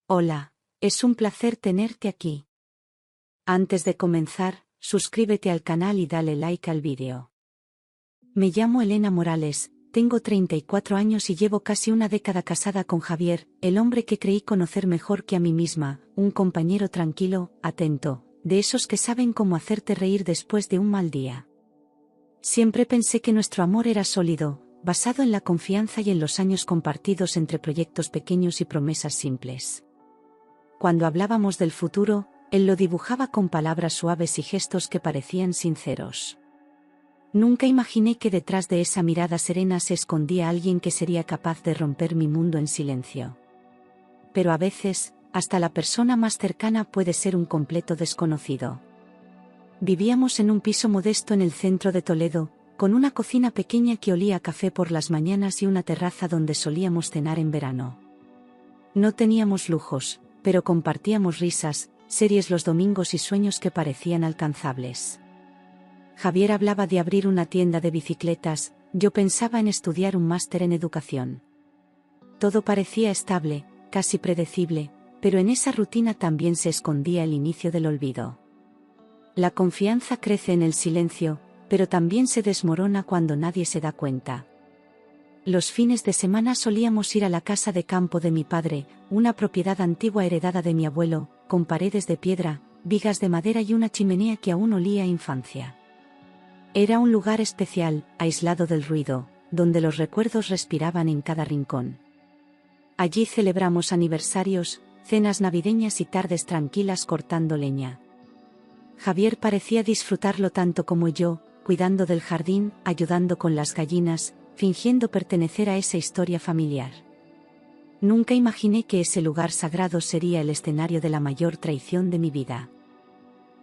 Hola, es un placer tenerte aquí. Antes de comenzar, suscríbete al canal y dale like al vídeo. Me llamo Elena Morales, tengo 34 años y llevo casi una década casada con Javier, el hombre que creí conocer mejor que a mí misma, un compañero tranquilo, atento, de esos que saben cómo hacerte reír después de un mal día. Siempre pensé que nuestro amor era sólido, basado en la confianza y en los años compartidos entre proyectos pequeños y promesas simples. Cuando hablábamos del futuro, él lo dibujaba con palabras suaves y gestos que parecían sinceros. Nunca imaginé que detrás de esa mirada serena se escondía alguien que sería capaz de romper mi mundo en silencio. Pero a veces, hasta la persona más cercana puede ser un completo desconocido. Vivíamos en un piso modesto en el centro de Toledo, con una cocina pequeña que olía a café por las mañanas y una terraza donde solíamos cenar en verano. No teníamos lujos, pero compartíamos risas, series los domingos y sueños que parecían alcanzables. Javier hablaba de abrir una tienda de bicicletas, yo pensaba en estudiar un máster en educación. Todo parecía estable, casi predecible, pero en esa rutina también se escondía el inicio del olvido. La confianza crece en el silencio, pero también se desmorona cuando nadie se da cuenta. Los fines de semana solíamos ir a la casa de campo de mi padre, una propiedad antigua heredada de mi abuelo, con paredes de piedra, vigas de madera y una chimenea que aún olía a infancia. Era un lugar especial, aislado del ruido, donde los recuerdos respiraban en cada rincón. Allí celebramos aniversarios, cenas navideñas y tardes tranquilas cortando leña. Javier parecía disfrutarlo tanto como yo, cuidando del jardín, ayudando con las gallinas, fingiendo pertenecer a esa historia familiar. Nunca imaginé que ese lugar sagrado sería el escenario de la mayor traición de mi vida.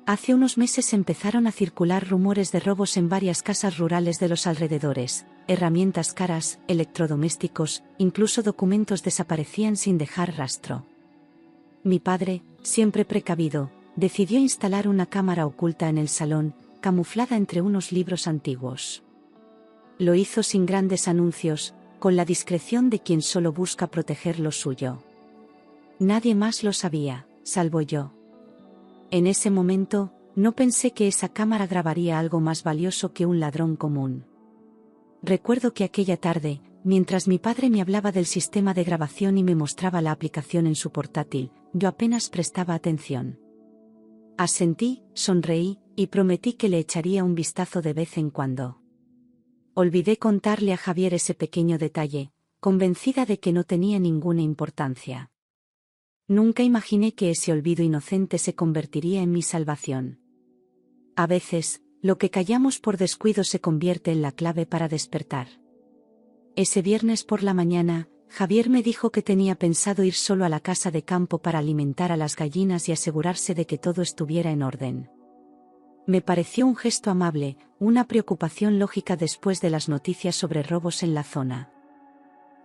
Hace unos meses empezaron a circular rumores de robos en varias casas rurales de los alrededores, herramientas caras, electrodomésticos, incluso documentos desaparecían sin dejar rastro. Mi padre, siempre precavido, decidió instalar una cámara oculta en el salón, camuflada entre unos libros antiguos. Lo hizo sin grandes anuncios, con la discreción de quien solo busca proteger lo suyo. Nadie más lo sabía, salvo yo. En ese momento, no pensé que esa cámara grabaría algo más valioso que un ladrón común. Recuerdo que aquella tarde, mientras mi padre me hablaba del sistema de grabación y me mostraba la aplicación en su portátil, yo apenas prestaba atención. Asentí, sonreí, y prometí que le echaría un vistazo de vez en cuando. Olvidé contarle a Javier ese pequeño detalle, convencida de que no tenía ninguna importancia. Nunca imaginé que ese olvido inocente se convertiría en mi salvación. A veces, lo que callamos por descuido se convierte en la clave para despertar. Ese viernes por la mañana, Javier me dijo que tenía pensado ir solo a la casa de campo para alimentar a las gallinas y asegurarse de que todo estuviera en orden. Me pareció un gesto amable, una preocupación lógica después de las noticias sobre robos en la zona.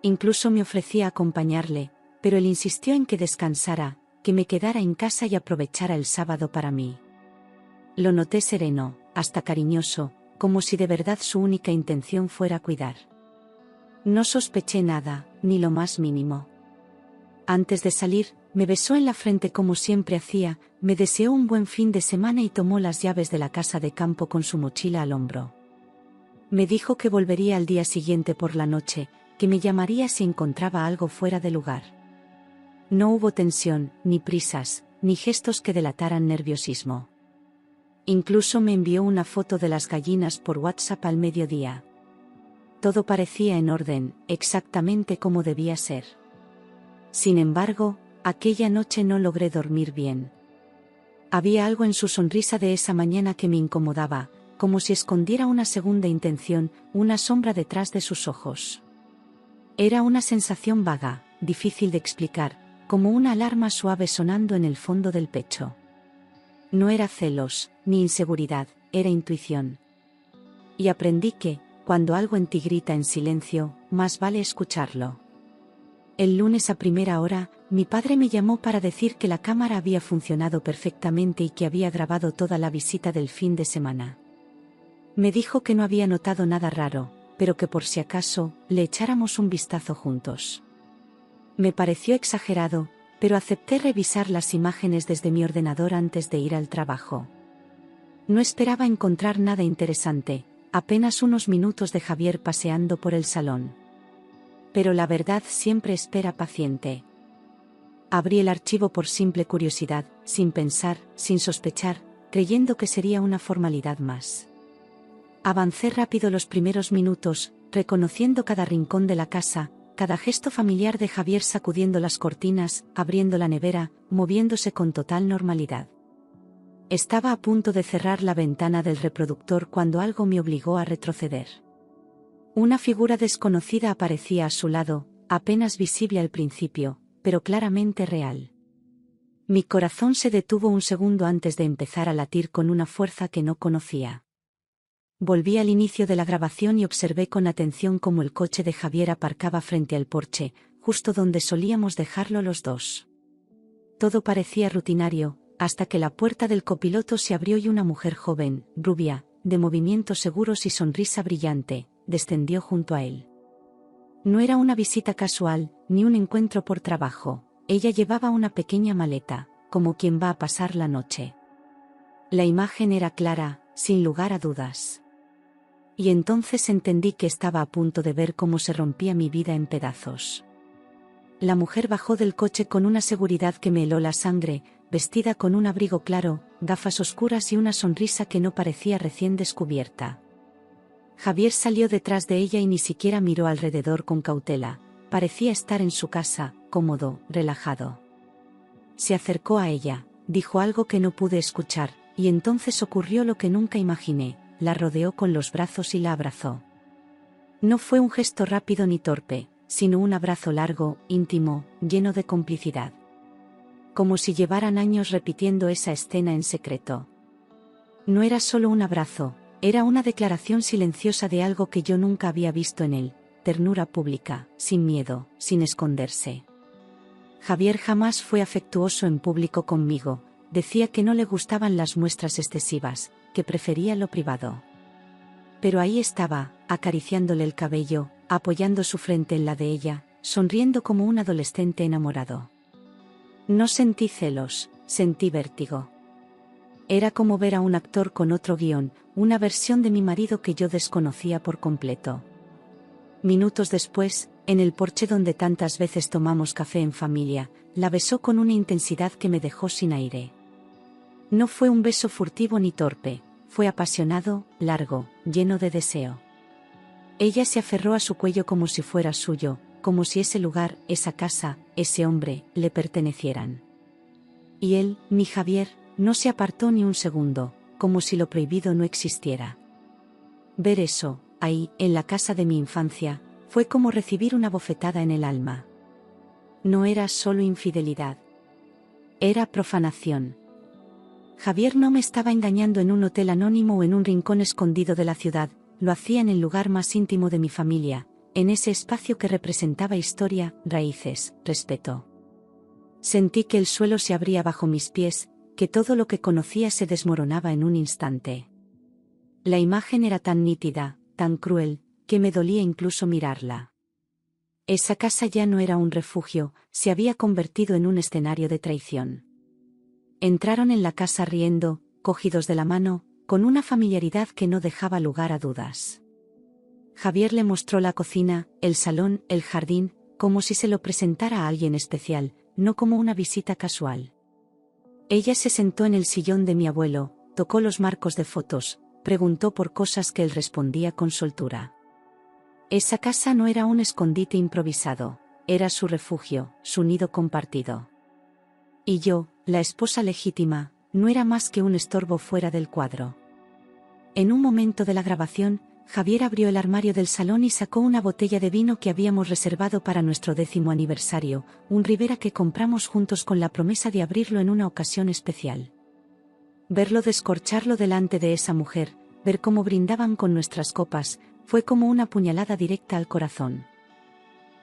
Incluso me ofrecía acompañarle, pero él insistió en que descansara, que me quedara en casa y aprovechara el sábado para mí. Lo noté sereno, hasta cariñoso, como si de verdad su única intención fuera cuidar. No sospeché nada, ni lo más mínimo. Antes de salir, me besó en la frente como siempre hacía, me deseó un buen fin de semana y tomó las llaves de la casa de campo con su mochila al hombro. Me dijo que volvería al día siguiente por la noche, que me llamaría si encontraba algo fuera de lugar. No hubo tensión, ni prisas, ni gestos que delataran nerviosismo. Incluso me envió una foto de las gallinas por WhatsApp al mediodía. Todo parecía en orden, exactamente como debía ser. Sin embargo, aquella noche no logré dormir bien. Había algo en su sonrisa de esa mañana que me incomodaba, como si escondiera una segunda intención, una sombra detrás de sus ojos. Era una sensación vaga, difícil de explicar, como una alarma suave sonando en el fondo del pecho. No era celos, ni inseguridad, era intuición. Y aprendí que, cuando algo en ti grita en silencio, más vale escucharlo. El lunes a primera hora, mi padre me llamó para decir que la cámara había funcionado perfectamente y que había grabado toda la visita del fin de semana. Me dijo que no había notado nada raro, pero que por si acaso, le echáramos un vistazo juntos. Me pareció exagerado, pero acepté revisar las imágenes desde mi ordenador antes de ir al trabajo. No esperaba encontrar nada interesante, apenas unos minutos de Javier paseando por el salón. Pero la verdad siempre espera paciente. Abrí el archivo por simple curiosidad, sin pensar, sin sospechar, creyendo que sería una formalidad más. Avancé rápido los primeros minutos, reconociendo cada rincón de la casa, cada gesto familiar de Javier sacudiendo las cortinas, abriendo la nevera, moviéndose con total normalidad. Estaba a punto de cerrar la ventana del reproductor cuando algo me obligó a retroceder. Una figura desconocida aparecía a su lado, apenas visible al principio, pero claramente real. Mi corazón se detuvo un segundo antes de empezar a latir con una fuerza que no conocía. Volví al inicio de la grabación y observé con atención cómo el coche de Javier aparcaba frente al porche, justo donde solíamos dejarlo los dos. Todo parecía rutinario, hasta que la puerta del copiloto se abrió y una mujer joven, rubia, de movimientos seguros y sonrisa brillante, descendió junto a él. No era una visita casual, ni un encuentro por trabajo. Ella llevaba una pequeña maleta, como quien va a pasar la noche. La imagen era clara, sin lugar a dudas. Y entonces entendí que estaba a punto de ver cómo se rompía mi vida en pedazos. La mujer bajó del coche con una seguridad que me heló la sangre, vestida con un abrigo claro, gafas oscuras y una sonrisa que no parecía recién descubierta. Javier salió detrás de ella y ni siquiera miró alrededor con cautela, parecía estar en su casa, cómodo, relajado. Se acercó a ella, dijo algo que no pude escuchar, y entonces ocurrió lo que nunca imaginé. La rodeó con los brazos y la abrazó. No fue un gesto rápido ni torpe, sino un abrazo largo, íntimo, lleno de complicidad. Como si llevaran años repitiendo esa escena en secreto. No era solo un abrazo, era una declaración silenciosa de algo que yo nunca había visto en él, ternura pública, sin miedo, sin esconderse. Javier jamás fue afectuoso en público conmigo, decía que no le gustaban las muestras excesivas, que prefería lo privado. Pero ahí estaba, acariciándole el cabello, apoyando su frente en la de ella, sonriendo como un adolescente enamorado. No sentí celos, sentí vértigo. Era como ver a un actor con otro guión, una versión de mi marido que yo desconocía por completo. Minutos después, en el porche donde tantas veces tomamos café en familia, la besó con una intensidad que me dejó sin aire. No fue un beso furtivo ni torpe, fue apasionado, largo, lleno de deseo. Ella se aferró a su cuello como si fuera suyo, como si ese lugar, esa casa, ese hombre, le pertenecieran. Y él, mi Javier, no se apartó ni un segundo, como si lo prohibido no existiera. Ver eso, ahí, en la casa de mi infancia, fue como recibir una bofetada en el alma. No era solo infidelidad. Era profanación. Javier no me estaba engañando en un hotel anónimo o en un rincón escondido de la ciudad, lo hacía en el lugar más íntimo de mi familia, en ese espacio que representaba historia, raíces, respeto. Sentí que el suelo se abría bajo mis pies, que todo lo que conocía se desmoronaba en un instante. La imagen era tan nítida, tan cruel, que me dolía incluso mirarla. Esa casa ya no era un refugio, se había convertido en un escenario de traición. Entraron en la casa riendo, cogidos de la mano, con una familiaridad que no dejaba lugar a dudas. Javier le mostró la cocina, el salón, el jardín, como si se lo presentara a alguien especial, no como una visita casual. Ella se sentó en el sillón de mi abuelo, tocó los marcos de fotos, preguntó por cosas que él respondía con soltura. Esa casa no era un escondite improvisado, era su refugio, su nido compartido. Y yo, la esposa legítima, no era más que un estorbo fuera del cuadro. En un momento de la grabación, Javier abrió el armario del salón y sacó una botella de vino que habíamos reservado para nuestro 10º aniversario, un Ribera que compramos juntos con la promesa de abrirlo en una ocasión especial. Verlo descorcharlo delante de esa mujer, ver cómo brindaban con nuestras copas, fue como una puñalada directa al corazón.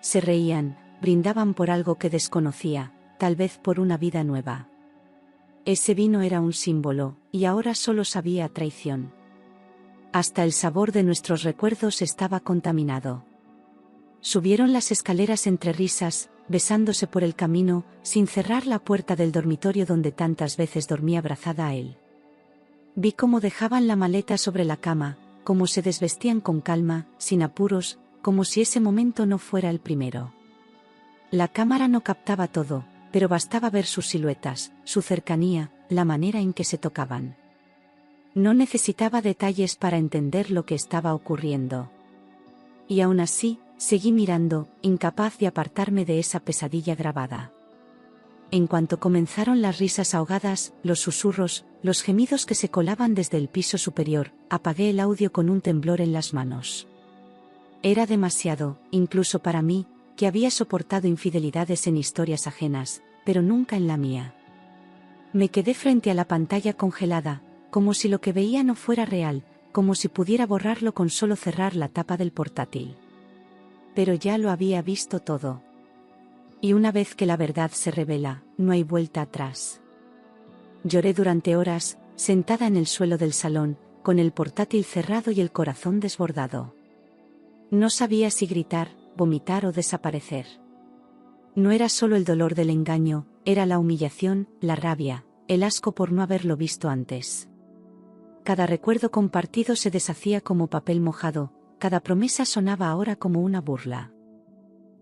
Se reían, brindaban por algo que desconocía, tal vez por una vida nueva. Ese vino era un símbolo, y ahora solo sabía a traición. Hasta el sabor de nuestros recuerdos estaba contaminado. Subieron las escaleras entre risas, besándose por el camino, sin cerrar la puerta del dormitorio donde tantas veces dormía abrazada a él. Vi cómo dejaban la maleta sobre la cama, cómo se desvestían con calma, sin apuros, como si ese momento no fuera el primero. La cámara no captaba todo, pero bastaba ver sus siluetas, su cercanía, la manera en que se tocaban. No necesitaba detalles para entender lo que estaba ocurriendo. Y aún así, seguí mirando, incapaz de apartarme de esa pesadilla grabada. En cuanto comenzaron las risas ahogadas, los susurros, los gemidos que se colaban desde el piso superior, apagué el audio con un temblor en las manos. Era demasiado, incluso para mí, que había soportado infidelidades en historias ajenas, pero nunca en la mía. Me quedé frente a la pantalla congelada, como si lo que veía no fuera real, como si pudiera borrarlo con solo cerrar la tapa del portátil. Pero ya lo había visto todo. Y una vez que la verdad se revela, no hay vuelta atrás. Lloré durante horas, sentada en el suelo del salón, con el portátil cerrado y el corazón desbordado. No sabía si gritar, vomitar o desaparecer. No era solo el dolor del engaño, era la humillación, la rabia, el asco por no haberlo visto antes. Cada recuerdo compartido se deshacía como papel mojado, cada promesa sonaba ahora como una burla.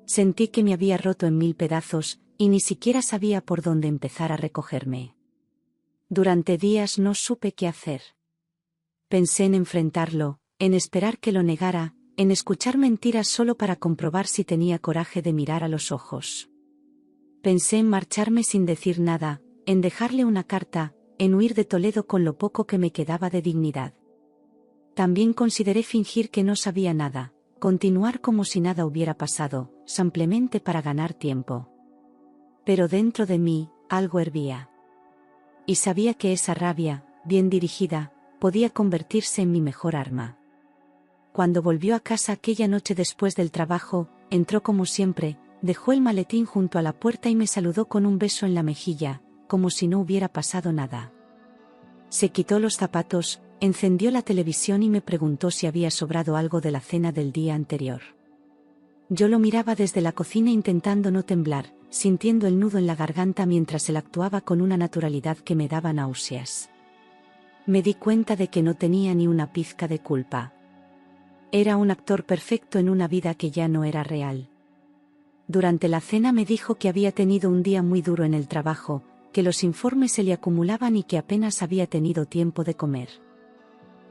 Sentí que me había roto en 1000 pedazos, y ni siquiera sabía por dónde empezar a recogerme. Durante días no supe qué hacer. Pensé en enfrentarlo, en esperar que lo negara, en escuchar mentiras solo para comprobar si tenía coraje de mirar a los ojos. Pensé en marcharme sin decir nada, en dejarle una carta, en huir de Toledo con lo poco que me quedaba de dignidad. También consideré fingir que no sabía nada, continuar como si nada hubiera pasado, simplemente para ganar tiempo. Pero dentro de mí, algo hervía. Y sabía que esa rabia, bien dirigida, podía convertirse en mi mejor arma. Cuando volvió a casa aquella noche después del trabajo, entró como siempre, dejó el maletín junto a la puerta y me saludó con un beso en la mejilla, como si no hubiera pasado nada. Se quitó los zapatos, encendió la televisión y me preguntó si había sobrado algo de la cena del día anterior. Yo lo miraba desde la cocina intentando no temblar, sintiendo el nudo en la garganta mientras él actuaba con una naturalidad que me daba náuseas. Me di cuenta de que no tenía ni una pizca de culpa. Era un actor perfecto en una vida que ya no era real. Durante la cena me dijo que había tenido un día muy duro en el trabajo, que los informes se le acumulaban y que apenas había tenido tiempo de comer.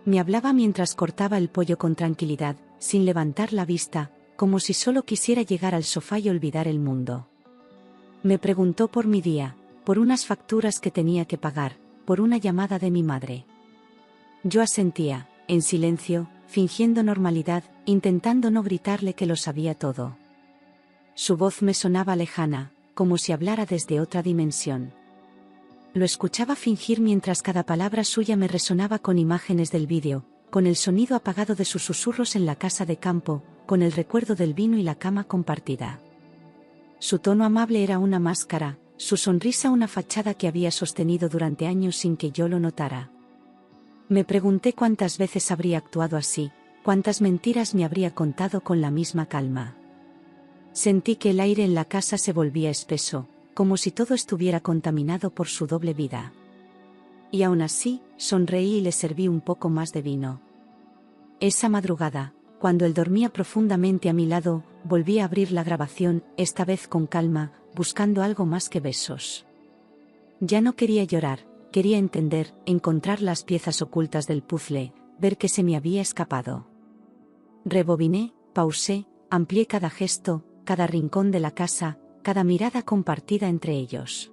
Me hablaba mientras cortaba el pollo con tranquilidad, sin levantar la vista, como si solo quisiera llegar al sofá y olvidar el mundo. Me preguntó por mi día, por unas facturas que tenía que pagar, por una llamada de mi madre. Yo asentía, en silencio, fingiendo normalidad, intentando no gritarle que lo sabía todo. Su voz me sonaba lejana, como si hablara desde otra dimensión. Lo escuchaba fingir mientras cada palabra suya me resonaba con imágenes del vídeo, con el sonido apagado de sus susurros en la casa de campo, con el recuerdo del vino y la cama compartida. Su tono amable era una máscara, su sonrisa una fachada que había sostenido durante años sin que yo lo notara. Me pregunté cuántas veces habría actuado así, cuántas mentiras me habría contado con la misma calma. Sentí que el aire en la casa se volvía espeso, como si todo estuviera contaminado por su doble vida. Y aún así, sonreí y le serví un poco más de vino. Esa madrugada, cuando él dormía profundamente a mi lado, volví a abrir la grabación, esta vez con calma, buscando algo más que besos. Ya no quería llorar, quería entender, encontrar las piezas ocultas del puzzle, ver que se me había escapado. Rebobiné, pausé, amplié cada gesto, cada rincón de la casa, cada mirada compartida entre ellos.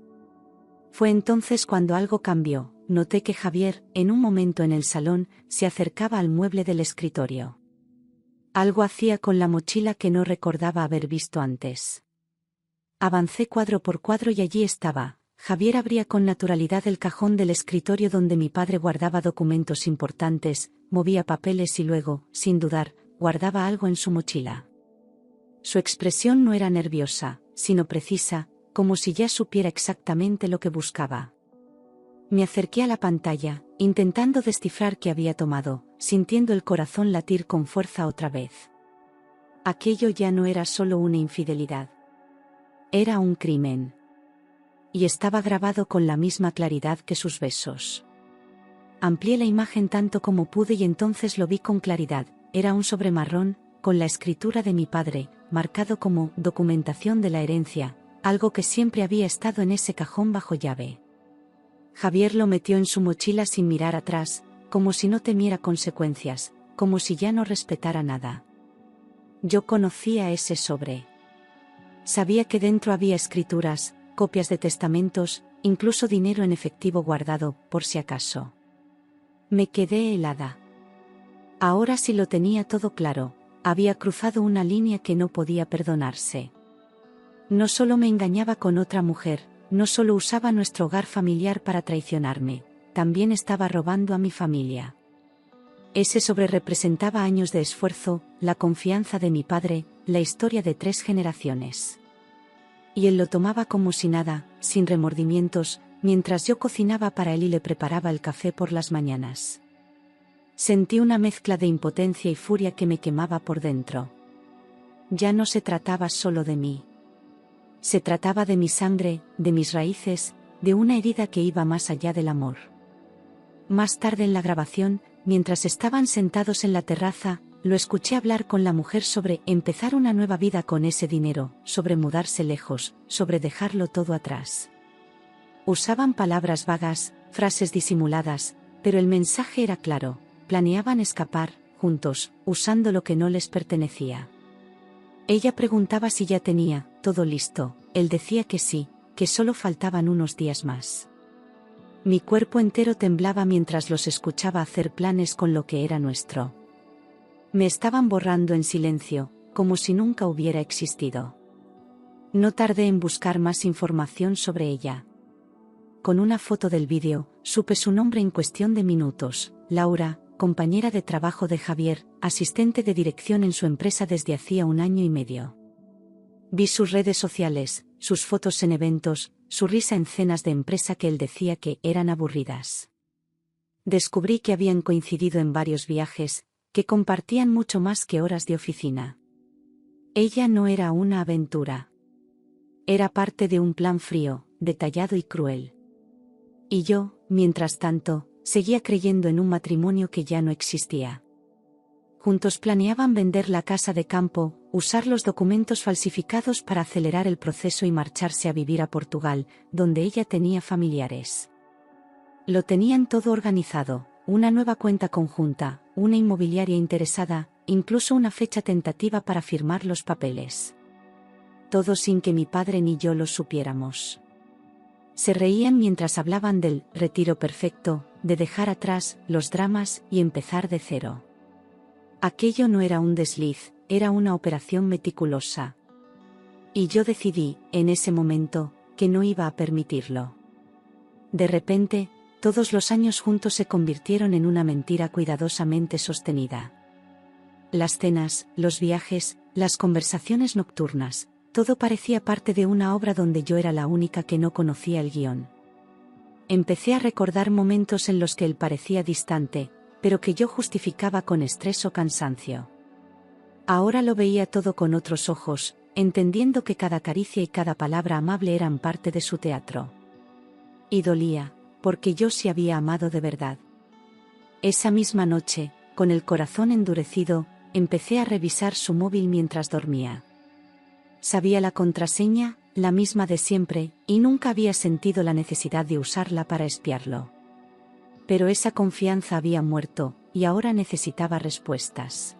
Fue entonces cuando algo cambió. Noté que Javier, en un momento en el salón, se acercaba al mueble del escritorio. Algo hacía con la mochila que no recordaba haber visto antes. Avancé cuadro por cuadro y allí estaba. Javier abría con naturalidad el cajón del escritorio donde mi padre guardaba documentos importantes, movía papeles y luego, sin dudar, guardaba algo en su mochila. Su expresión no era nerviosa, sino precisa, como si ya supiera exactamente lo que buscaba. Me acerqué a la pantalla, intentando descifrar qué había tomado, sintiendo el corazón latir con fuerza otra vez. Aquello ya no era solo una infidelidad. Era un crimen. Y estaba grabado con la misma claridad que sus besos. Amplié la imagen tanto como pude y entonces lo vi con claridad. Era un sobre marrón, con la escritura de mi padre, marcado como documentación de la herencia, algo que siempre había estado en ese cajón bajo llave. Javier lo metió en su mochila sin mirar atrás, como si no temiera consecuencias, como si ya no respetara nada. Yo conocía ese sobre. Sabía que dentro había escrituras, copias de testamentos, incluso dinero en efectivo guardado, por si acaso. Me quedé helada. Ahora sí lo tenía todo claro, había cruzado una línea que no podía perdonarse. No solo me engañaba con otra mujer, no solo usaba nuestro hogar familiar para traicionarme, también estaba robando a mi familia. Ese sobre representaba años de esfuerzo, la confianza de mi padre, la historia de 3 generaciones. Y él lo tomaba como si nada, sin remordimientos, mientras yo cocinaba para él y le preparaba el café por las mañanas. Sentí una mezcla de impotencia y furia que me quemaba por dentro. Ya no se trataba solo de mí. Se trataba de mi sangre, de mis raíces, de una herida que iba más allá del amor. Más tarde en la grabación, mientras estaban sentados en la terraza, lo escuché hablar con la mujer sobre empezar una nueva vida con ese dinero, sobre mudarse lejos, sobre dejarlo todo atrás. Usaban palabras vagas, frases disimuladas, pero el mensaje era claro, planeaban escapar, juntos, usando lo que no les pertenecía. Ella preguntaba si ya tenía todo listo, él decía que sí, que solo faltaban unos días más. Mi cuerpo entero temblaba mientras los escuchaba hacer planes con lo que era nuestro. Me estaban borrando en silencio, como si nunca hubiera existido. No tardé en buscar más información sobre ella. Con una foto del vídeo, supe su nombre en cuestión de minutos, Laura, compañera de trabajo de Javier, asistente de dirección en su empresa desde hacía 1 año y medio. Vi sus redes sociales, sus fotos en eventos, su risa en cenas de empresa que él decía que eran aburridas. Descubrí que habían coincidido en varios viajes, que compartían mucho más que horas de oficina. Ella no era una aventura. Era parte de un plan frío, detallado y cruel. Y yo, mientras tanto, seguía creyendo en un matrimonio que ya no existía. Juntos planeaban vender la casa de campo, usar los documentos falsificados para acelerar el proceso y marcharse a vivir a Portugal, donde ella tenía familiares. Lo tenían todo organizado, una nueva cuenta conjunta, una inmobiliaria interesada, incluso una fecha tentativa para firmar los papeles. Todo sin que mi padre ni yo lo supiéramos. Se reían mientras hablaban del retiro perfecto, de dejar atrás los dramas y empezar de cero. Aquello no era un desliz, era una operación meticulosa. Y yo decidí, en ese momento, que no iba a permitirlo. De repente, todos los años juntos se convirtieron en una mentira cuidadosamente sostenida. Las cenas, los viajes, las conversaciones nocturnas, todo parecía parte de una obra donde yo era la única que no conocía el guión. Empecé a recordar momentos en los que él parecía distante, pero que yo justificaba con estrés o cansancio. Ahora lo veía todo con otros ojos, entendiendo que cada caricia y cada palabra amable eran parte de su teatro. Y dolía, porque yo sí había amado de verdad. Esa misma noche, con el corazón endurecido, empecé a revisar su móvil mientras dormía. Sabía la contraseña, la misma de siempre, y nunca había sentido la necesidad de usarla para espiarlo. Pero esa confianza había muerto, y ahora necesitaba respuestas.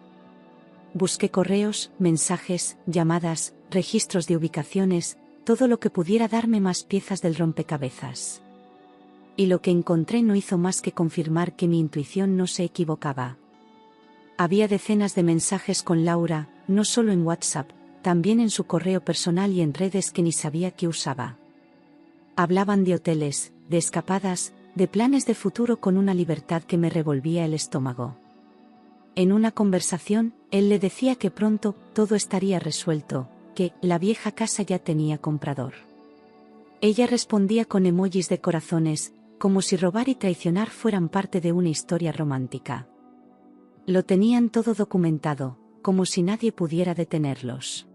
Busqué correos, mensajes, llamadas, registros de ubicaciones, todo lo que pudiera darme más piezas del rompecabezas. Y lo que encontré no hizo más que confirmar que mi intuición no se equivocaba. Había decenas de mensajes con Laura, no solo en WhatsApp, también en su correo personal y en redes que ni sabía que usaba. Hablaban de hoteles, de escapadas, de planes de futuro con una libertad que me revolvía el estómago. En una conversación, él le decía que pronto todo estaría resuelto, que la vieja casa ya tenía comprador. Ella respondía con emojis de corazones, como si robar y traicionar fueran parte de una historia romántica. Lo tenían todo documentado, como si nadie pudiera detenerlos.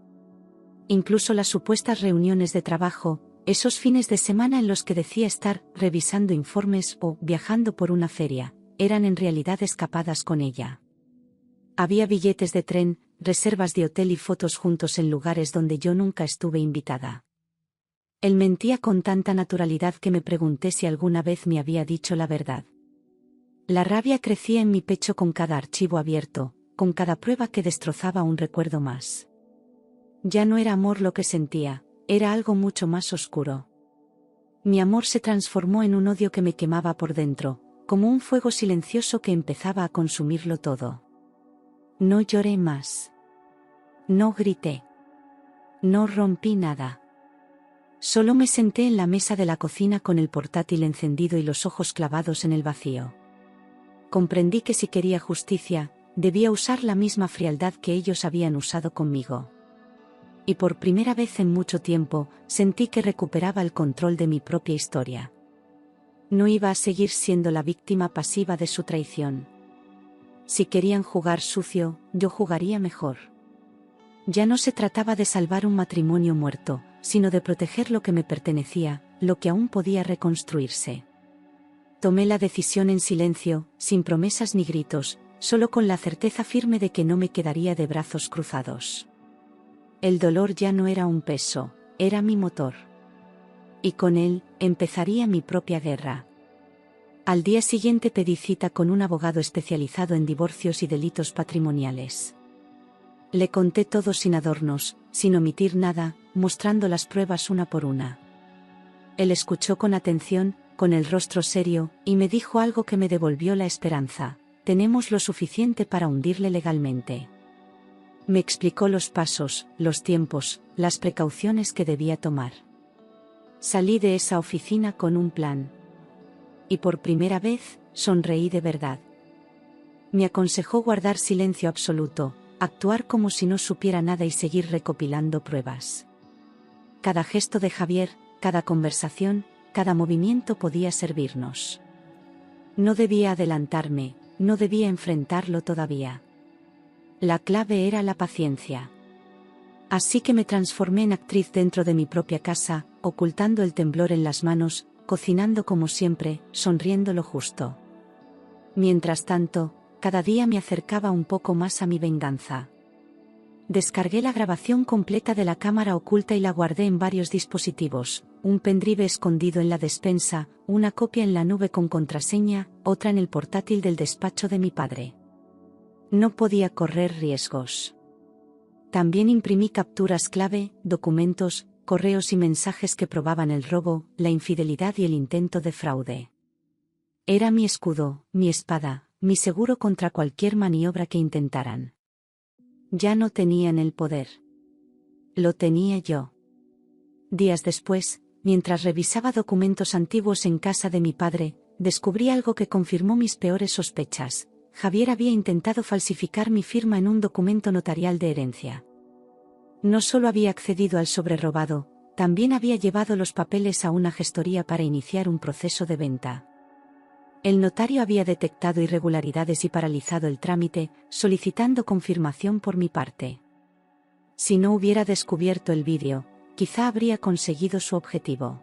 Incluso las supuestas reuniones de trabajo, esos fines de semana en los que decía estar revisando informes o viajando por una feria, eran en realidad escapadas con ella. Había billetes de tren, reservas de hotel y fotos juntos en lugares donde yo nunca estuve invitada. Él mentía con tanta naturalidad que me pregunté si alguna vez me había dicho la verdad. La rabia crecía en mi pecho con cada archivo abierto, con cada prueba que destrozaba un recuerdo más. Ya no era amor lo que sentía, era algo mucho más oscuro. Mi amor se transformó en un odio que me quemaba por dentro, como un fuego silencioso que empezaba a consumirlo todo. No lloré más. No grité. No rompí nada. Solo me senté en la mesa de la cocina con el portátil encendido y los ojos clavados en el vacío. Comprendí que si quería justicia, debía usar la misma frialdad que ellos habían usado conmigo. Y por primera vez en mucho tiempo, sentí que recuperaba el control de mi propia historia. No iba a seguir siendo la víctima pasiva de su traición. Si querían jugar sucio, yo jugaría mejor. Ya no se trataba de salvar un matrimonio muerto, sino de proteger lo que me pertenecía, lo que aún podía reconstruirse. Tomé la decisión en silencio, sin promesas ni gritos, solo con la certeza firme de que no me quedaría de brazos cruzados. El dolor ya no era un peso, era mi motor. Y con él, empezaría mi propia guerra. Al día siguiente pedí cita con un abogado especializado en divorcios y delitos patrimoniales. Le conté todo sin adornos, sin omitir nada, mostrando las pruebas una por una. Él escuchó con atención, con el rostro serio, y me dijo algo que me devolvió la esperanza: tenemos lo suficiente para hundirle legalmente. Me explicó los pasos, los tiempos, las precauciones que debía tomar. Salí de esa oficina con un plan. Y por primera vez, sonreí de verdad. Me aconsejó guardar silencio absoluto, actuar como si no supiera nada y seguir recopilando pruebas. Cada gesto de Javier, cada conversación, cada movimiento podía servirnos. No debía adelantarme, no debía enfrentarlo todavía. La clave era la paciencia. Así que me transformé en actriz dentro de mi propia casa, ocultando el temblor en las manos, cocinando como siempre, sonriendo lo justo. Mientras tanto, cada día me acercaba un poco más a mi venganza. Descargué la grabación completa de la cámara oculta y la guardé en varios dispositivos, un pendrive escondido en la despensa, una copia en la nube con contraseña, otra en el portátil del despacho de mi padre. No podía correr riesgos. También imprimí capturas clave, documentos, correos y mensajes que probaban el robo, la infidelidad y el intento de fraude. Era mi escudo, mi espada, mi seguro contra cualquier maniobra que intentaran. Ya no tenían el poder. Lo tenía yo. Días después, mientras revisaba documentos antiguos en casa de mi padre, descubrí algo que confirmó mis peores sospechas. Javier había intentado falsificar mi firma en un documento notarial de herencia. No solo había accedido al sobre robado, también había llevado los papeles a una gestoría para iniciar un proceso de venta. El notario había detectado irregularidades y paralizado el trámite, solicitando confirmación por mi parte. Si no hubiera descubierto el vídeo, quizá habría conseguido su objetivo.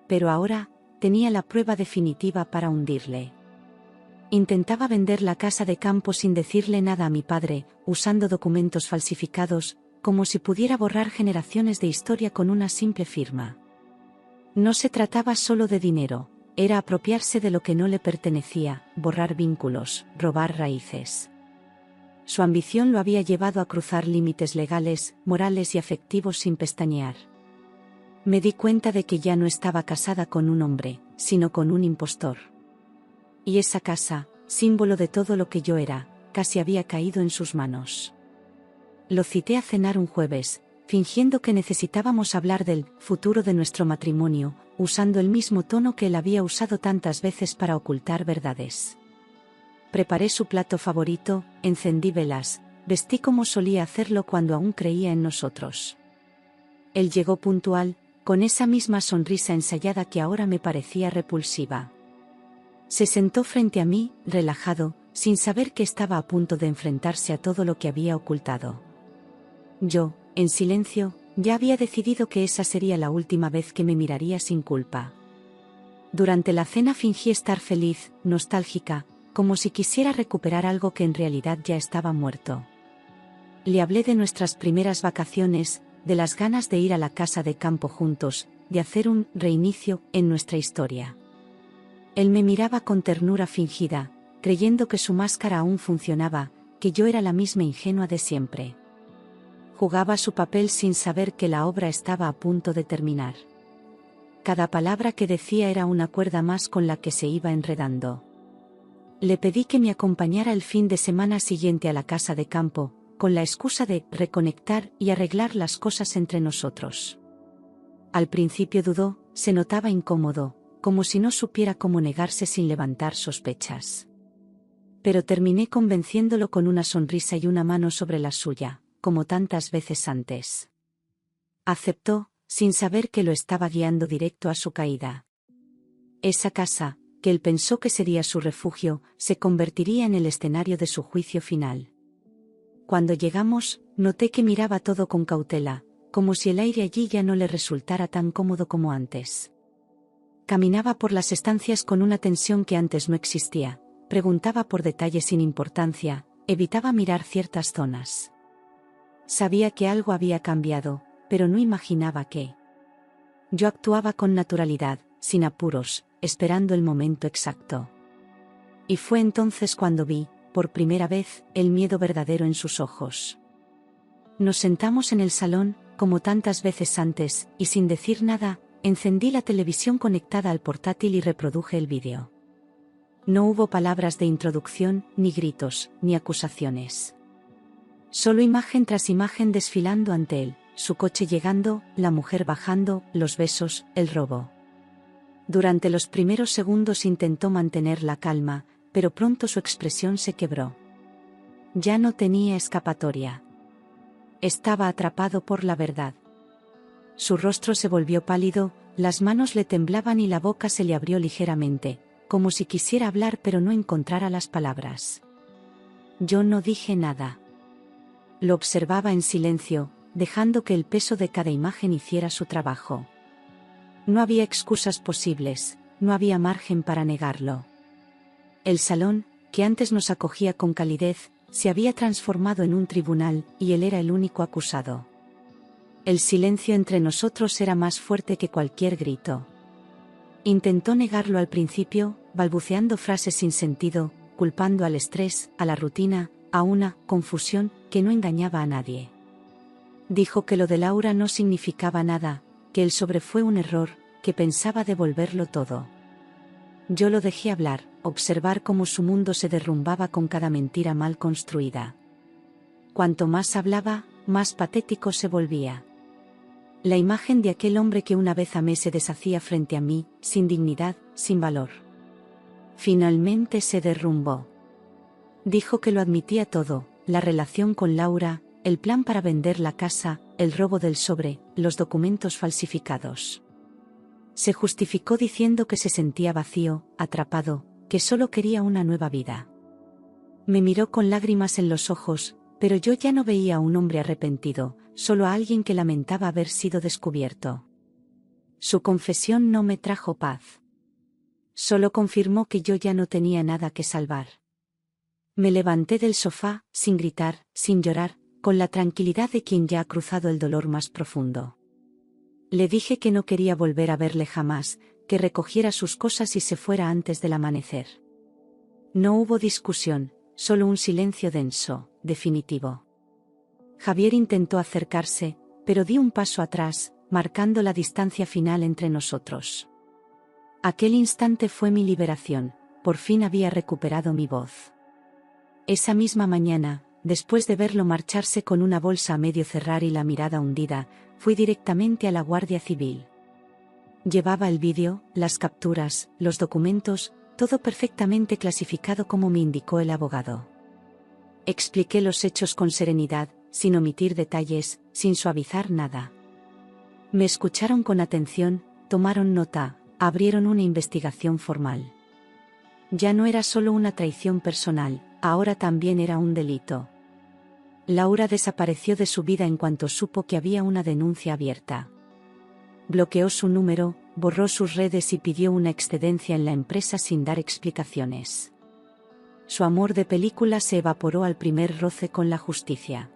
Pero ahora, tenía la prueba definitiva para hundirle. Intentaba vender la casa de campo sin decirle nada a mi padre, usando documentos falsificados, como si pudiera borrar generaciones de historia con una simple firma. No se trataba solo de dinero, era apropiarse de lo que no le pertenecía, borrar vínculos, robar raíces. Su ambición lo había llevado a cruzar límites legales, morales y afectivos sin pestañear. Me di cuenta de que ya no estaba casada con un hombre, sino con un impostor. Y esa casa, símbolo de todo lo que yo era, casi había caído en sus manos. Lo cité a cenar un jueves, fingiendo que necesitábamos hablar del futuro de nuestro matrimonio, usando el mismo tono que él había usado tantas veces para ocultar verdades. Preparé su plato favorito, encendí velas, vestí como solía hacerlo cuando aún creía en nosotros. Él llegó puntual, con esa misma sonrisa ensayada que ahora me parecía repulsiva. Se sentó frente a mí, relajado, sin saber que estaba a punto de enfrentarse a todo lo que había ocultado. Yo, en silencio, Ya había decidido que esa sería la última vez que me miraría sin culpa. Durante la cena fingí estar feliz, nostálgica, como si quisiera recuperar algo que en realidad ya estaba muerto. Le hablé de nuestras primeras vacaciones, de las ganas de ir a la casa de campo juntos, de hacer un reinicio en nuestra historia. Él me miraba con ternura fingida, creyendo que su máscara aún funcionaba, que yo era la misma ingenua de siempre. Jugaba su papel sin saber que la obra estaba a punto de terminar. Cada palabra que decía era una cuerda más con la que se iba enredando. Le pedí que me acompañara el fin de semana siguiente a la casa de campo, con la excusa de reconectar y arreglar las cosas entre nosotros. Al principio dudó, se notaba incómodo, como si no supiera cómo negarse sin levantar sospechas. Pero terminé convenciéndolo con una sonrisa y una mano sobre la suya, como tantas veces antes. Aceptó, sin saber que lo estaba guiando directo a su caída. Esa casa, que él pensó que sería su refugio, se convertiría en el escenario de su juicio final. Cuando llegamos, noté que miraba todo con cautela, como si el aire allí ya no le resultara tan cómodo como antes. Caminaba por las estancias con una tensión que antes no existía, preguntaba por detalles sin importancia, evitaba mirar ciertas zonas. Sabía que algo había cambiado, pero no imaginaba qué. Yo actuaba con naturalidad, sin apuros, esperando el momento exacto. Y fue entonces cuando vi, por primera vez, el miedo verdadero en sus ojos. Nos sentamos en el salón, como tantas veces antes, y sin decir nada, encendí la televisión conectada al portátil y reproduje el vídeo. No hubo palabras de introducción, ni gritos, ni acusaciones. Solo imagen tras imagen desfilando ante él, su coche llegando, la mujer bajando, los besos, el robo. Durante los primeros segundos intentó mantener la calma, pero pronto su expresión se quebró. Ya no tenía escapatoria. Estaba atrapado por la verdad. Su rostro se volvió pálido, las manos le temblaban y la boca se le abrió ligeramente, como si quisiera hablar pero no encontrara las palabras. Yo no dije nada. Lo observaba en silencio, dejando que el peso de cada imagen hiciera su trabajo. No había excusas posibles, no había margen para negarlo. El salón, que antes nos acogía con calidez, se había transformado en un tribunal, y él era el único acusado. El silencio entre nosotros era más fuerte que cualquier grito. Intentó negarlo al principio, balbuceando frases sin sentido, culpando al estrés, a la rutina, a una confusión que no engañaba a nadie. Dijo que lo de Laura no significaba nada, que el sobre fue un error, que pensaba devolverlo todo. Yo lo dejé hablar, observar cómo su mundo se derrumbaba con cada mentira mal construida. Cuanto más hablaba, más patético se volvía. La imagen de aquel hombre que una vez amé se deshacía frente a mí, sin dignidad, sin valor. Finalmente se derrumbó. Dijo que lo admitía todo, la relación con Laura, el plan para vender la casa, el robo del sobre, los documentos falsificados. Se justificó diciendo que se sentía vacío, atrapado, que solo quería una nueva vida. Me miró con lágrimas en los ojos, pero yo ya no veía a un hombre arrepentido, solo a alguien que lamentaba haber sido descubierto. Su confesión no me trajo paz. Solo confirmó que yo ya no tenía nada que salvar. Me levanté del sofá, sin gritar, sin llorar, con la tranquilidad de quien ya ha cruzado el dolor más profundo. Le dije que no quería volver a verle jamás, que recogiera sus cosas y se fuera antes del amanecer. No hubo discusión, solo un silencio denso, definitivo. Javier intentó acercarse, pero di un paso atrás, marcando la distancia final entre nosotros. Aquel instante fue mi liberación, por fin había recuperado mi voz. Esa misma mañana, después de verlo marcharse con una bolsa a medio cerrar y la mirada hundida, fui directamente a la Guardia Civil. Llevaba el vídeo, las capturas, los documentos, todo perfectamente clasificado como me indicó el abogado. Expliqué los hechos con serenidad, sin omitir detalles, sin suavizar nada. Me escucharon con atención, tomaron nota, abrieron una investigación formal. Ya no era solo una traición personal, ahora también era un delito. Laura desapareció de su vida en cuanto supo que había una denuncia abierta. Bloqueó su número, borró sus redes y pidió una excedencia en la empresa sin dar explicaciones. Su amor de película se evaporó al primer roce con la justicia.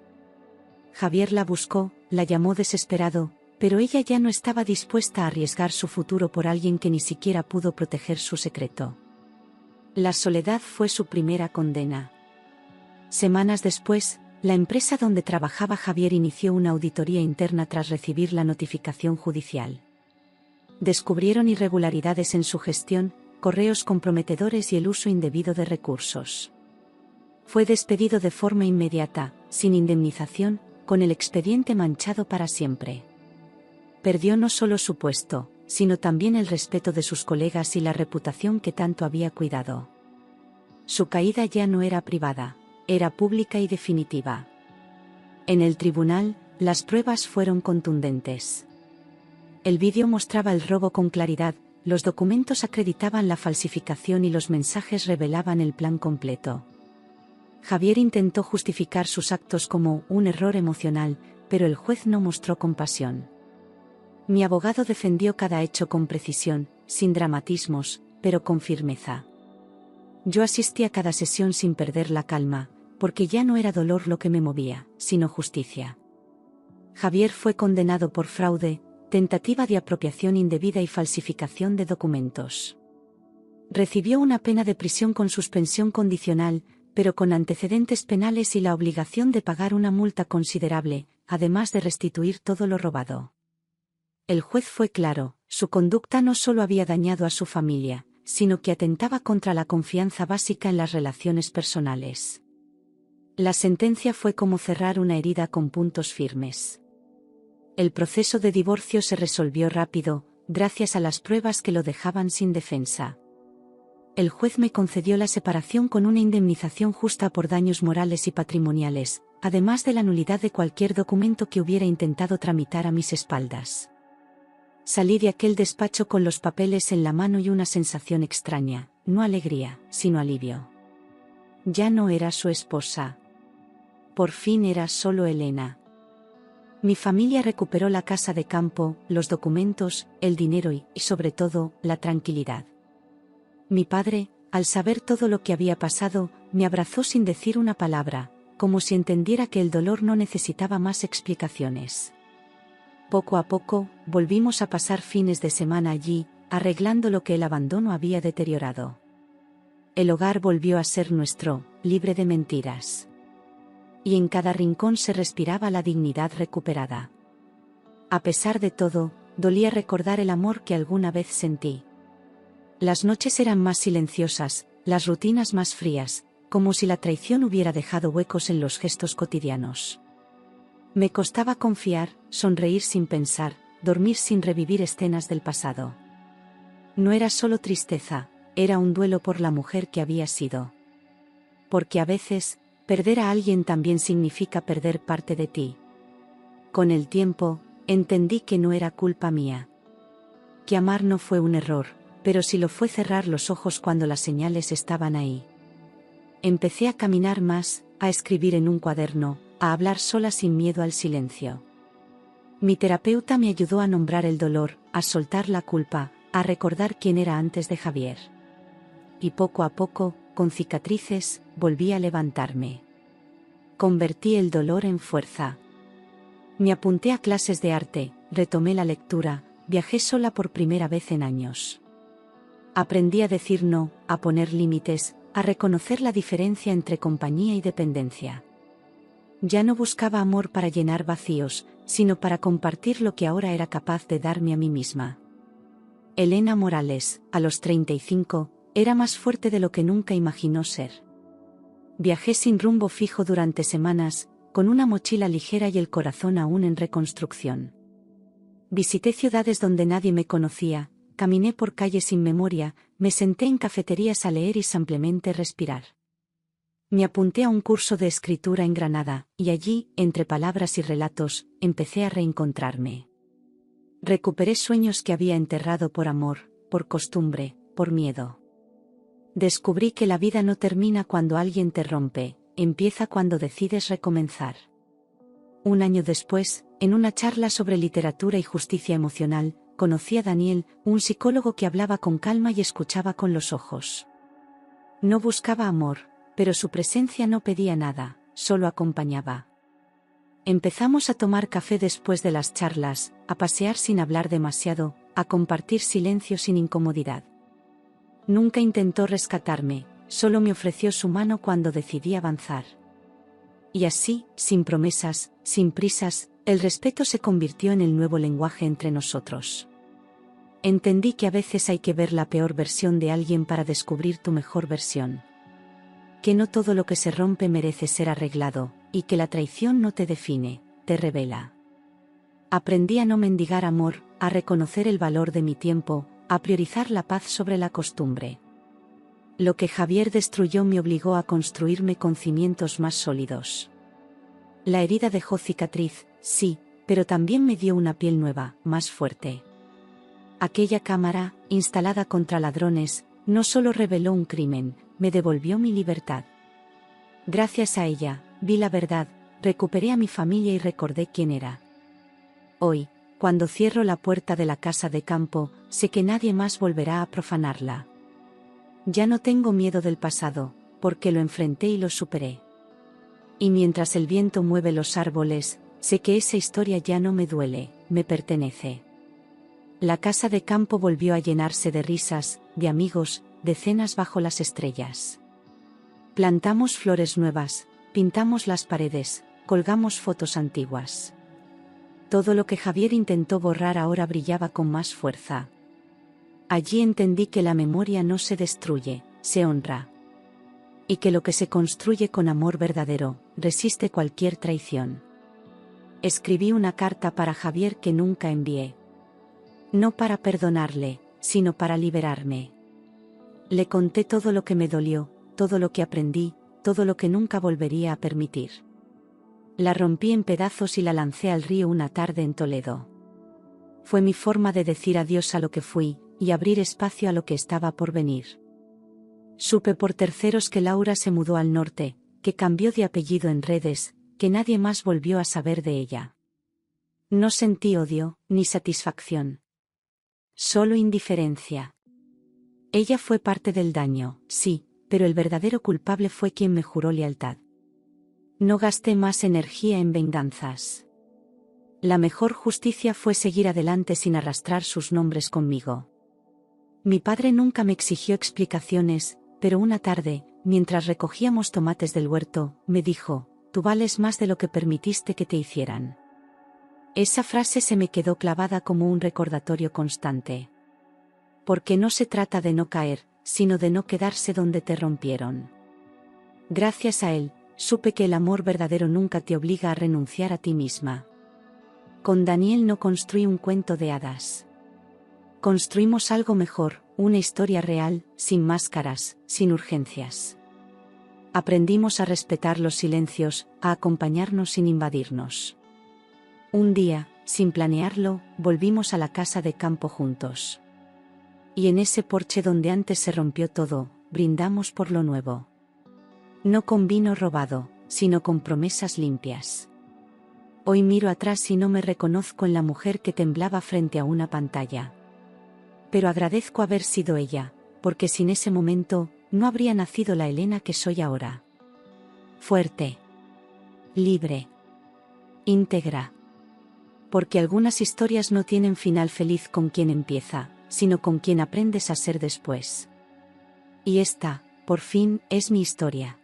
Javier la buscó, la llamó desesperado, pero ella ya no estaba dispuesta a arriesgar su futuro por alguien que ni siquiera pudo proteger su secreto. La soledad fue su primera condena. Semanas después, la empresa donde trabajaba Javier inició una auditoría interna tras recibir la notificación judicial. Descubrieron irregularidades en su gestión, correos comprometedores y el uso indebido de recursos. Fue despedido de forma inmediata, sin indemnización, con el expediente manchado para siempre. Perdió no solo su puesto, sino también el respeto de sus colegas y la reputación que tanto había cuidado. Su caída ya no era privada, era pública y definitiva. En el tribunal, las pruebas fueron contundentes. El vídeo mostraba el robo con claridad, los documentos acreditaban la falsificación y los mensajes revelaban el plan completo. Javier intentó justificar sus actos como un error emocional, pero el juez no mostró compasión. Mi abogado defendió cada hecho con precisión, sin dramatismos, pero con firmeza. Yo asistí a cada sesión sin perder la calma, porque ya no era dolor lo que me movía, sino justicia. Javier fue condenado por fraude, tentativa de apropiación indebida y falsificación de documentos. Recibió una pena de prisión con suspensión condicional, pero con antecedentes penales y la obligación de pagar una multa considerable, además de restituir todo lo robado. El juez fue claro, su conducta no solo había dañado a su familia, sino que atentaba contra la confianza básica en las relaciones personales. La sentencia fue como cerrar una herida con puntos firmes. El proceso de divorcio se resolvió rápido, gracias a las pruebas que lo dejaban sin defensa. El juez me concedió la separación con una indemnización justa por daños morales y patrimoniales, además de la nulidad de cualquier documento que hubiera intentado tramitar a mis espaldas. Salí de aquel despacho con los papeles en la mano y una sensación extraña, no alegría, sino alivio. Ya no era su esposa. Por fin era solo Elena. Mi familia recuperó la casa de campo, los documentos, el dinero y, sobre todo, la tranquilidad. Mi padre, al saber todo lo que había pasado, me abrazó sin decir una palabra, como si entendiera que el dolor no necesitaba más explicaciones. Poco a poco, volvimos a pasar fines de semana allí, arreglando lo que el abandono había deteriorado. El hogar volvió a ser nuestro, libre de mentiras. Y en cada rincón se respiraba la dignidad recuperada. A pesar de todo, dolía recordar el amor que alguna vez sentí. Las noches eran más silenciosas, las rutinas más frías, como si la traición hubiera dejado huecos en los gestos cotidianos. Me costaba confiar, sonreír sin pensar, dormir sin revivir escenas del pasado. No era solo tristeza, era un duelo por la mujer que había sido. Porque a veces, perder a alguien también significa perder parte de ti. Con el tiempo, entendí que no era culpa mía. Que amar no fue un error, pero sí lo fue cerrar los ojos cuando las señales estaban ahí. Empecé a caminar más, a escribir en un cuaderno, a hablar sola sin miedo al silencio. Mi terapeuta me ayudó a nombrar el dolor, a soltar la culpa, a recordar quién era antes de Javier. Y poco a poco, con cicatrices, volví a levantarme. Convertí el dolor en fuerza. Me apunté a clases de arte, retomé la lectura, viajé sola por primera vez en años. Aprendí a decir no, a poner límites, a reconocer la diferencia entre compañía y dependencia. Ya no buscaba amor para llenar vacíos, sino para compartir lo que ahora era capaz de darme a mí misma. Elena Morales, a los 35, era más fuerte de lo que nunca imaginó ser. Viajé sin rumbo fijo durante semanas, con una mochila ligera y el corazón aún en reconstrucción. Visité ciudades donde nadie me conocía, caminé por calles sin memoria, me senté en cafeterías a leer y simplemente respirar. Me apunté a un curso de escritura en Granada, y allí, entre palabras y relatos, empecé a reencontrarme. Recuperé sueños que había enterrado por amor, por costumbre, por miedo. Descubrí que la vida no termina cuando alguien te rompe, empieza cuando decides recomenzar. Un año después, en una charla sobre literatura y justicia emocional, conocí a Daniel, un psicólogo que hablaba con calma y escuchaba con los ojos. No buscaba amor, pero su presencia no pedía nada, solo acompañaba. Empezamos a tomar café después de las charlas, a pasear sin hablar demasiado, a compartir silencio sin incomodidad. Nunca intentó rescatarme, solo me ofreció su mano cuando decidí avanzar. Y así, sin promesas, sin prisas, el respeto se convirtió en el nuevo lenguaje entre nosotros. Entendí que a veces hay que ver la peor versión de alguien para descubrir tu mejor versión. Que no todo lo que se rompe merece ser arreglado, y que la traición no te define, te revela. Aprendí a no mendigar amor, a reconocer el valor de mi tiempo, a priorizar la paz sobre la costumbre. Lo que Javier destruyó me obligó a construirme con cimientos más sólidos. La herida dejó cicatriz, sí, pero también me dio una piel nueva, más fuerte. Aquella cámara, instalada contra ladrones, no solo reveló un crimen, me devolvió mi libertad. Gracias a ella, vi la verdad, recuperé a mi familia y recordé quién era. Hoy, cuando cierro la puerta de la casa de campo, sé que nadie más volverá a profanarla. Ya no tengo miedo del pasado, porque lo enfrenté y lo superé. Y mientras el viento mueve los árboles, sé que esa historia ya no me duele, me pertenece. La casa de campo volvió a llenarse de risas, de amigos, de cenas bajo las estrellas. Plantamos flores nuevas, pintamos las paredes, colgamos fotos antiguas. Todo lo que Javier intentó borrar ahora brillaba con más fuerza. Allí entendí que la memoria no se destruye, se honra. Y que lo que se construye con amor verdadero, resiste cualquier traición. Escribí una carta para Javier que nunca envié. No para perdonarle, sino para liberarme. Le conté todo lo que me dolió, todo lo que aprendí, todo lo que nunca volvería a permitir. La rompí en pedazos y la lancé al río una tarde en Toledo. Fue mi forma de decir adiós a lo que fui, y abrir espacio a lo que estaba por venir. Supe por terceros que Laura se mudó al norte, que cambió de apellido en redes, que nadie más volvió a saber de ella. No sentí odio, ni satisfacción. Solo indiferencia. Ella fue parte del daño, sí, pero el verdadero culpable fue quien me juró lealtad. No gasté más energía en venganzas. La mejor justicia fue seguir adelante sin arrastrar sus nombres conmigo. Mi padre nunca me exigió explicaciones, pero una tarde, mientras recogíamos tomates del huerto, me dijo: «Tú vales más de lo que permitiste que te hicieran». Esa frase se me quedó clavada como un recordatorio constante. Porque no se trata de no caer, sino de no quedarse donde te rompieron. Gracias a él, supe que el amor verdadero nunca te obliga a renunciar a ti misma. Con Daniel no construí un cuento de hadas. Construimos algo mejor, una historia real, sin máscaras, sin urgencias. Aprendimos a respetar los silencios, a acompañarnos sin invadirnos. Un día, sin planearlo, volvimos a la casa de campo juntos. Y en ese porche donde antes se rompió todo, brindamos por lo nuevo. No con vino robado, sino con promesas limpias. Hoy miro atrás y no me reconozco en la mujer que temblaba frente a una pantalla. Pero agradezco haber sido ella, porque sin ese momento, no habría nacido la Elena que soy ahora. Fuerte. Libre. Íntegra. Porque algunas historias no tienen final feliz con quien empieza, sino con quien aprendes a ser después. Y esta, por fin, es mi historia.